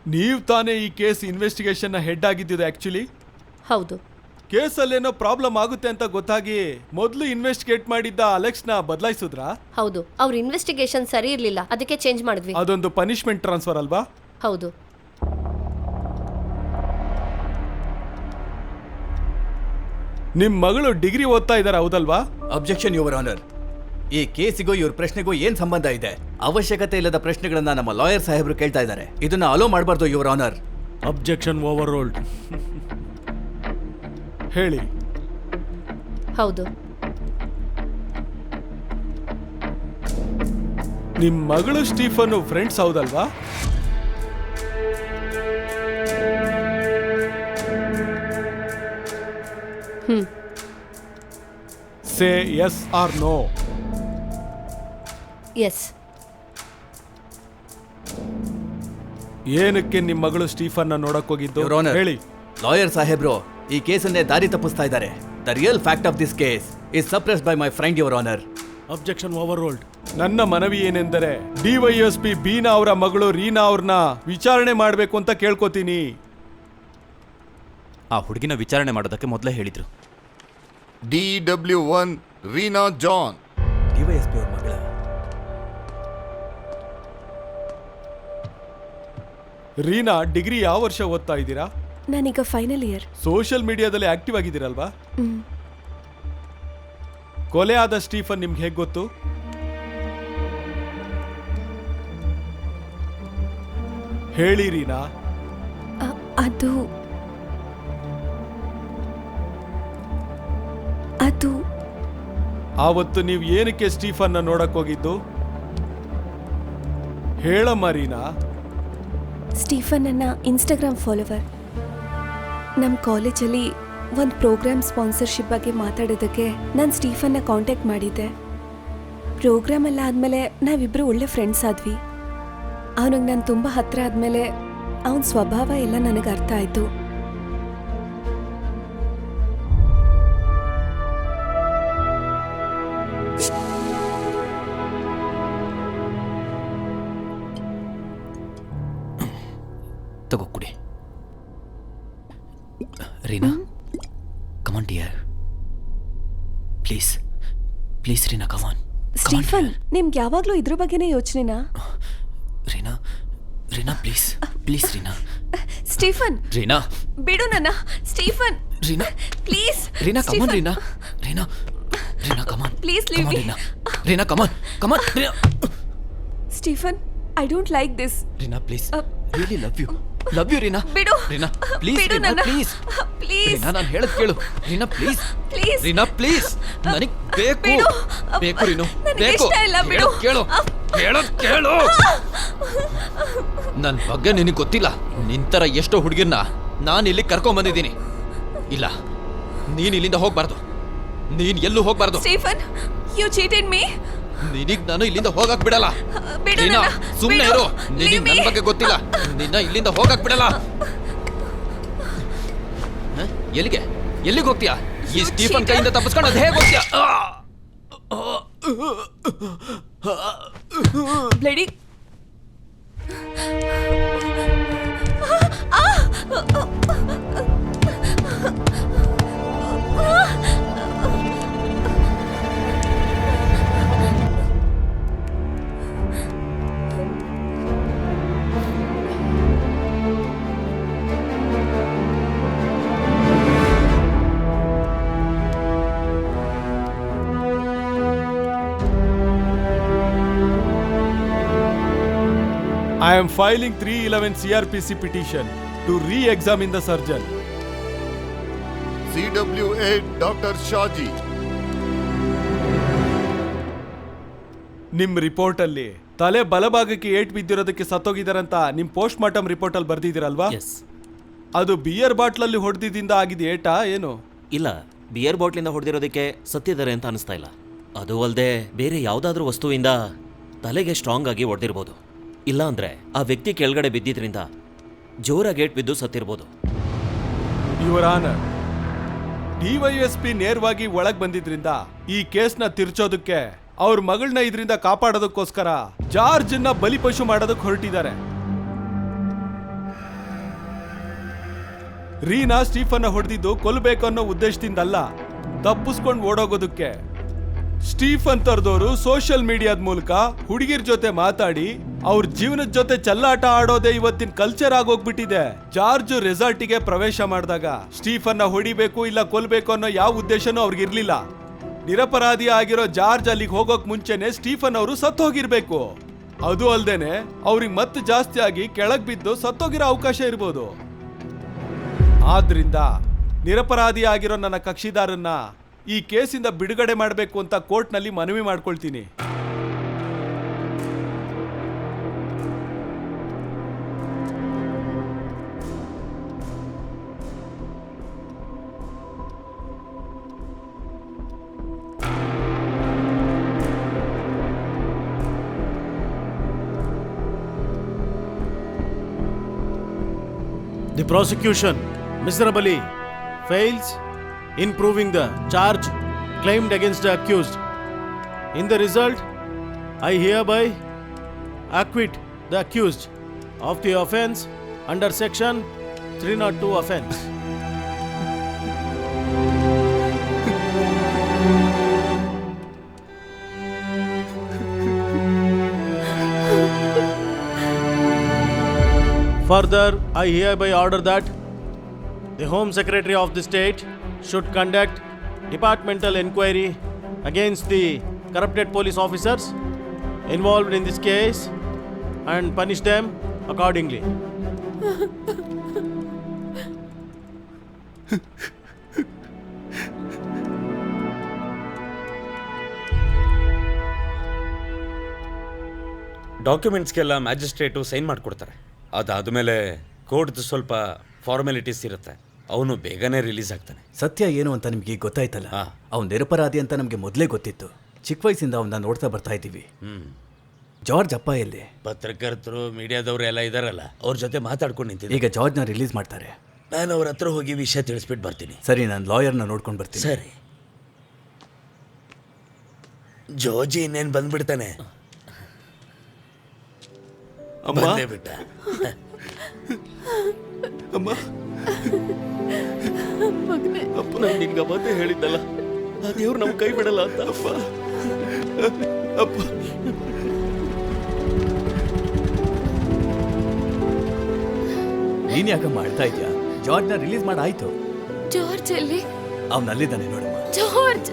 ನೀವು ತಾನೇ ಈ ಕೇಸ್ ಇನ್ವೆಸ್ಟಿಗೇಷನ್ನ ಹೆಡ್ ಆಗಿದ್ದಿದ್ದು ಆ್ಯಕ್ಚುಲಿ? ಹೌದು. ಕೇಸಲ್ಲೇನೋ ಪ್ರಾಬ್ಲಮ್ ಆಗುತ್ತೆ ಅಂತ ಗೊತ್ತಾಗಿ ಮೊದಲು ಇನ್ವೆಸ್ಟಿಗೇಟ್ ಮಾಡಿದ್ದ ಅಲೆಕ್ಸ್ನ ಬದಲಾಯಿಸಿದ್ರಾ? ಹೌದು, ಅವ್ರ ಇನ್ವೆಸ್ಟಿಗೇಷನ್ ಸರಿ ಇರಲಿಲ್ಲ, ಅದಕ್ಕೆ ಚೇಂಜ್ ಮಾಡಿದ್ವಿ. ಅದೊಂದು ಪನಿಷ್ಮೆಂಟ್ ಟ್ರಾನ್ಸ್ಫರ್ ಅಲ್ವಾ? ಹೌದು. ನಿಮ್ಮ ಮಗಳು ಡಿಗ್ರಿ ಓದ್ತಾ ಇದ್ದಾರೆ ಹೌದಲ್ವಾ? Objection your honour. ಈ ಕೇಸಿಗೂ ಇವ್ರ ಪ್ರಶ್ನೆಗೂ ಏನ್ ಸಂಬಂಧ ಇದೆ? ಅವಶ್ಯಕತೆ ಇಲ್ಲದ ಪ್ರಶ್ನೆಗಳನ್ನ ನಮ್ಮ ಲಾಯರ್ ಸಾಹೇಬರು ಕೇಳ್ತಾ ಇದ್ದಾರೆ. ಇದನ್ನ ಅಲೋ ಮಾಡಬಾರ್ದು your honour. Objection overruled. ಹೇಳಿ. ಹೌದು. ನಿಮ್ಮ ಮಗಳು ಸ್ಟೀಫನ್ ಫ್ರೆಂಡ್ಸ್ ಹೌದಲ್ವಾ? Say yes or no. Yes. ಏನಕ್ಕೆ ನಿಮ್ಮ ಮಗಳು ಸ್ಟೀಫನ್ ನೋಡಕ್ ಹೋಗಿದ್ದು? ಯುವರ್ ಆನರ್, ಹೇಳಿ. ಲಾಯರ್ ಸಾಹೇಬ್ರು ಈ ಕೇಸನ್ನೇ ದಾರಿ ತಪ್ಪಿಸ್ತಾ ಇದ್ದಾರೆ. The real fact of this case is suppressed by my friend your honour. Objection over rolled. ನನ್ನ ಮನವಿ ಏನೆಂದರೆ ಡಿವೈಎಸ್ಪಿ ಬೀನಾ ಅವರ ಮಗಳು ರೀನಾ ಅವ್ರನ್ನ ವಿಚಾರಣೆ ಮಾಡಬೇಕು ಅಂತ ಕೇಳ್ಕೊತೀನಿ. ಆ ಹುಡುಗಿನ ವಿಚಾರಣೆ ಮಾಡೋದಕ್ಕೆ ಮೊದಲೇ ಹೇಳಿದ್ರು. DW1 Reena John. ಡಿವೈಎಸ್ಪಿ ಅವ್ರ ಮಗಳ. ರೀನಾ, ಡಿಗ್ರಿ ಯಾವ ವರ್ಷ ಓದ್ತಾ ಇದ್ದೀರಾ? ನಾನೀಗ ಫೈನಲ್ ಇಯರ್. ಸೋಷಿಯಲ್ ಮೀಡಿಯಾದಲ್ಲಿ ಆಕ್ಟಿವ್ ಆಗಿದ್ದೀರಲ್ವಾ? ಕೊಲೆ ಆದ ಸ್ಟೀಫನ್ ನಿಮ್ಗೆ ಹೇಗೆ ಗೊತ್ತು? ಹೇಳಿ ರೀನಾ. ಅದು ಆವತ್ತು ನೀವು ಏನಕ್ಕೆ ಸ್ಟೀಫನ್ನ ನೋಡಕ್ ಹೋಗಿದ್ದು? ಹೇಳಮ್ಮ ರೀನಾ. ಸ್ಟೀಫನ್ ನನ್ನ ಇನ್ಸ್ಟಾಗ್ರಾಮ್ ಫಾಲೋವರ್. ನಮ್ಮ ಕಾಲೇಜಲ್ಲಿ ಒಂದು ಪ್ರೋಗ್ರಾಮ್ ಸ್ಪಾನ್ಸರ್ಶಿಪ್ ಬಗ್ಗೆ ಮಾತಾಡೋದಕ್ಕೆ ನಾನು ಸ್ಟೀಫನ್ನ ಕಾಂಟ್ಯಾಕ್ಟ್ ಮಾಡಿದ್ದೆ. ಪ್ರೋಗ್ರಾಮ್ ಎಲ್ಲ ಆದಮೇಲೆ ನಾವಿಬ್ಬರು ಒಳ್ಳೆ ಫ್ರೆಂಡ್ಸ್ ಆದ್ವಿ. ಅವನಿಗೆ ನಾನು ತುಂಬ ಹತ್ತಿರ ಆದಮೇಲೆ ಅವನ ಸ್ವಭಾವ ಎಲ್ಲ ನನಗೆ ಅರ್ಥ ಆಯಿತು. ತಗೋ ಕುಡಿ. Reena, come on dear, please please Reena, come on. Stephen, ನಿಮ್ಗೆ ಯಾವಾಗಲೂ ಇದ್ರ ಬಗ್ಗೆನೇ ಯೋಚನೆನಾ? Reena Reena please please Reena. Stephen, Reena ಬಿಡು ನನ್ನ. Stephen, Reena please. Reena come on. Reena Reena Reena come on. Please leave me. Reena come on come on. Reena. Stephen, I don't like this. Reena please, really love you Reena. ಬಿಡು. ರೀನಾ ಪ್ಲೀಸ್. ಬಿಡು ರೀನಾ ನನ್ನ. Please please. ರೀನಾ, ನಾನು ಹೇಳದ್ ಕೇಳು. Reena please. Please. Reena please, ನನಗ್ ಬೇಕು. ಬಿಡು. ಬೇಕು ರೀನು, ನನಗೆ ಬೇಕು. ಇಷ್ಟ ಇಲ್ಲ, ಬಿಡು. ಹೇಳೋದ್ ಕೇಳು. ನನ್ ಬಗ್ಗೆ ನಿನಗೆ ಗೊತ್ತಿಲ್ಲ. ನಿಂತರ ಎಷ್ಟೋ ಹುಡುಗಿರ್ನ ನಾನು ಇಲ್ಲಿ ಕರ್ಕೊಂಡ್ ಬಂದಿದ್ದೀನಿ. ಇಲ್ಲ, ನೀನ್ ಇಲ್ಲಿಂದ ಹೋಗ್ಬಾರ್ದು. ನೀನ್ ಎಲ್ಲೂ ಹೋಗ್ಬಾರ್ದು. Stephen, you cheated me. ನಿನಗ್ ನಾನು ಇಲ್ಲಿಂದ ಹೋಗಕ್ ಬಿಡಲ್ಲ. ಬಿಡು ರೀನಾ, ನನ್ನ. ಸುಮ್ನೆ ಬಿಡು. ಇರು. ನಿನಗ್ Leave me. ನನ್ ಬಗ್ಗೆ ಗೊತ್ತಿಲ್ಲ. ನಿನ್ನ ಇಲ್ಲಿಂದ ಹೋಗಕ್ ಬಿಡಲ್ಲ. ಎಲ್ಲಿಗೆ ಎಲ್ಲಿಗೆ ಹೋಗ್ತೀಯಾ? ಈ ಸ್ಟೀಫನ್ ಕೈಯಿಂದ ತಪ್ಪಿಸ್ಕೊಂಡು ಅದು ಹೇಗೆ ಹೋಗ್ತೀಯಾ? Bloody. I am filing 311 CRPC petition to re-examine the surgeon. CWA doctor Shaji. ನಿಮ್ ರಿಪೋರ್ಟ್ ಅಲ್ಲಿ ತಲೆ ಬಲಭಾಗಕ್ಕೆ ಏಟ್ ಬಿದ್ದಿರೋದಕ್ಕೆ ಸತ್ತೋಗಿದಾರಂತ ನಿಮ್ ಪೋಸ್ಟ್ ಮಾರ್ಟಮ್ ರಿಪೋರ್ಟ್ ಅಲ್ಲಿ ಬರ್ದಿದ್ದೀರಲ್ವಾ? ಅದು ಬಿಯರ್ ಬಾಟ್ಲಲ್ಲಿ ಹೊಡೆದಿದ್ದಿಂದ ಆಗಿದ ಏಟಾ ಏನು? ಇಲ್ಲ, ಬಿಯರ್ ಬಾಟ್ಲಿಂದ ಹೊಡೆದಿರೋದಕ್ಕೆ ಸತ್ತಿದ್ದಾರೆ ಅಂತ ಅನಿಸ್ತಾ ಇಲ್ಲ. ಅದು ಅಲ್ಲದೆ ಬೇರೆ ಯಾವುದಾದ್ರೂ ವಸ್ತುವಿಂದ ತಲೆಗೆ ಸ್ಟ್ರಾಂಗ್ ಆಗಿ ಹೊಡೆದಿರ್ಬೋದು. ಇಲ್ಲ ಅಂದ್ರೆ ಆ ವ್ಯಕ್ತಿ ಕೆಳಗಡೆ ಬಿದ್ದಿದ್ರಿಂದ ಜೋರಾಗಿ ಏಟ್ ಬಿದ್ದು ಸತ್ತಿರ್ಬೋದು. ಯುವರ್ ಆನರ್, ಡಿವೈಎಸ್ಪಿ ನೇರವಾಗಿ ಒಳಗ್ ಬಂದಿದ್ರಿಂದ ಈ ಕೇಸ್ನ ತಿರ್ಚೋದಕ್ಕೆ ಅವ್ರ ಮಗಳನ್ನ ಇದರಿಂದ ಕಾಪಾಡೋದಕ್ಕೋಸ್ಕರ ಜಾರ್ಜ್ ನ ಬಲಿಪಶು ಮಾಡೋದಕ್ಕೆ ಹೊರಟಿದ್ದಾರೆ. ರೀನಾ ಸ್ಟೀಫನ್ನ ಹೊಡೆದಿದ್ದು ಕೊಲ್ಲಬೇಕು ಅನ್ನೋ ಉದ್ದೇಶದಿಂದಲ್ಲ, ತಪ್ಪಿಸ್ಕೊಂಡು ಓಡೋಗೋದಕ್ಕೆ. ಸ್ಟೀಫನ್ ತರದವರು ಸೋಷಿಯಲ್ ಮೀಡಿಯಾದ ಮೂಲಕ ಹುಡುಗಿರ್ ಜೊತೆ ಮಾತಾಡಿ ಅವ್ರ ಜೀವನದ ಜೊತೆ ಚೆಲ್ಲಾಟ ಆಡೋದೇ ಇವತ್ತಿನ ಕಲ್ಚರ್ ಆಗೋಗ್ಬಿಟ್ಟಿದೆ. ಜಾರ್ಜ್ ರೆಸಾರ್ಟಿಗೆ ಪ್ರವೇಶ ಮಾಡಿದಾಗ ಸ್ಟೀಫನ್ನ ಹೊಡಿಬೇಕು ಇಲ್ಲ ಕೊಲ್ಬೇಕು ಅನ್ನೋ ಯಾವ ಉದ್ದೇಶನೂ ಅವ್ರಿಗಿರ್ಲಿಲ್ಲ. ನಿರಪರಾಧಿ ಆಗಿರೋ ಜಾರ್ಜ್ ಅಲ್ಲಿಗೆ ಹೋಗೋಕ್ ಮುಂಚೆನೆ ಸ್ಟೀಫನ್ ಅವರು ಸತ್ತೋಗಿರ್ಬೇಕು. ಅದು ಅಲ್ದೇನೆ ಅವ್ರಿಗೆ ಮತ್ತೆ ಜಾಸ್ತಿ ಆಗಿ ಕೆಳಗ್ ಬಿದ್ದು ಸತ್ತೋಗಿರೋ ಅವಕಾಶ ಇರ್ಬೋದು. ಆದ್ರಿಂದ ನಿರಪರಾಧಿ ಆಗಿರೋ ನನ್ನ ಕಕ್ಷಿದಾರನ್ನ ಈ ಕೇಸಿಂದ ಬಿಡುಗಡೆ ಮಾಡಬೇಕು ಅಂತ ಕೋರ್ಟ್ನಲ್ಲಿ ಮನವಿ ಮಾಡ್ಕೊಳ್ತೀನಿ. The prosecution, miserably, fails in proving the charge claimed against the accused. In the result, I hereby acquit the accused of the offence under section 302 offence. Further, I hereby order that the Home Secretary of the state should conduct departmental inquiry against the corrupted police officers involved in this case and punish them accordingly. ಡಾಕ್ಯುಮೆಂಟ್ಸ್ಗೆಲ್ಲ magistrate sign ಮಾಡಿಕೊಡ್ತಾರೆ. ಅದಾದಮೇಲೆ ಕೋರ್ಟ್ದು ಸ್ವಲ್ಪ formalities ಇರುತ್ತೆ. ಅವನು ಬೇಗನೆ release ಆಗ್ತಾನೆ. ಸತ್ಯ ಏನು ಅಂತ ನಿಮ್ಗೆ ಈಗ ಗೊತ್ತಾಯ್ತಲ್ಲ, ಅವ್ನು ನಿರಪರಾಧಿ ಅಂತ ನಮಗೆ ಮೊದಲೇ ಗೊತ್ತಿತ್ತು. ಚಿಕ್ಕ ವಯಸ್ಸಿಂದ ಅವನ್ನ ನೋಡ್ತಾ ಬರ್ತಾ ಇದ್ದೀವಿ. ಜಾರ್ಜ್ ಅಪ್ಪ ಎಲ್ಲಿ? ಪತ್ರಕರ್ತರು ಮೀಡಿಯಾದವರು ಎಲ್ಲ ಇದಾರಲ್ಲ, ಅವ್ರ ಜೊತೆ ಮಾತಾಡ್ಕೊಂಡು ನಿಂತಿದ್ದೆ. ಈಗ ಜಾರ್ಜ್ನ ರಿಲೀಸ್ ಮಾಡ್ತಾರೆ. ನಾನು ಅವ್ರ ಹತ್ರ ಹೋಗಿ ವಿಷಯ ತಿಳಿಸ್ಬಿಟ್ಟು ಬರ್ತೀನಿ. ಸರಿ, ನಾನು ಲಾಯರ್ನ ನೋಡ್ಕೊಂಡು ಬರ್ತೀನಿ. ಸರಿ. ಜೋಜಿ ಇನ್ನೇನು ಬಂದ್ಬಿಡ್ತಾನೆ. ಬಂದೇ ಬಿಟ್ಟ. ಅಮ್ಮ, ಅಪ್ಪ, ನಾನು ನಿನ್ಗೆ ಅವತ್ತೇ ಹೇಳಿದ್ದಲ್ಲ, ಆ ದೇವ್ರು ನಮ್ ಕೈ ಬಿಡಲ್ಲ ಅಂತ. ಅಪ್ಪ, ಅಪ್ಪ, ನೀನ್ ಯಾಕೆ ಮಾಡ್ತಾ ಇದ್ಯಾ? ಜಾರ್ಜ್ನ ರಿಲೀಸ್ ಮಾಡಾಯ್ತು. ಜಾರ್ಜ್ ಎಲ್ಲಿ? ಅವನಲ್ಲಿದ್ದಾನೆ ನೋಡಮ್ಮ. Judge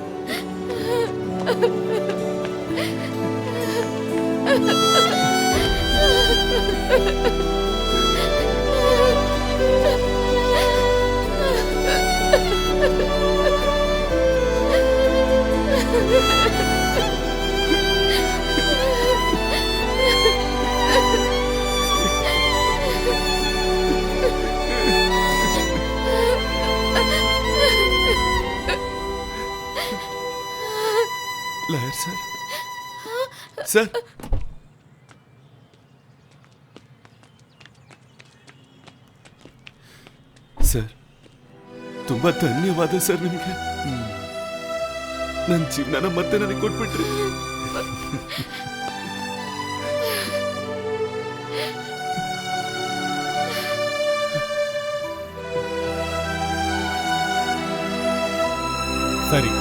lawyer sir, sir, sir, ತುಂಬಾ ಧನ್ಯವಾದ ಸರ್ ನಿಮಗೆ. ನನ್ನ ಜೀವನ ಮತ್ತೆ ನನಗೆ ಕೊಟ್ಬಿಟ್ರಿ. ಸರಿ,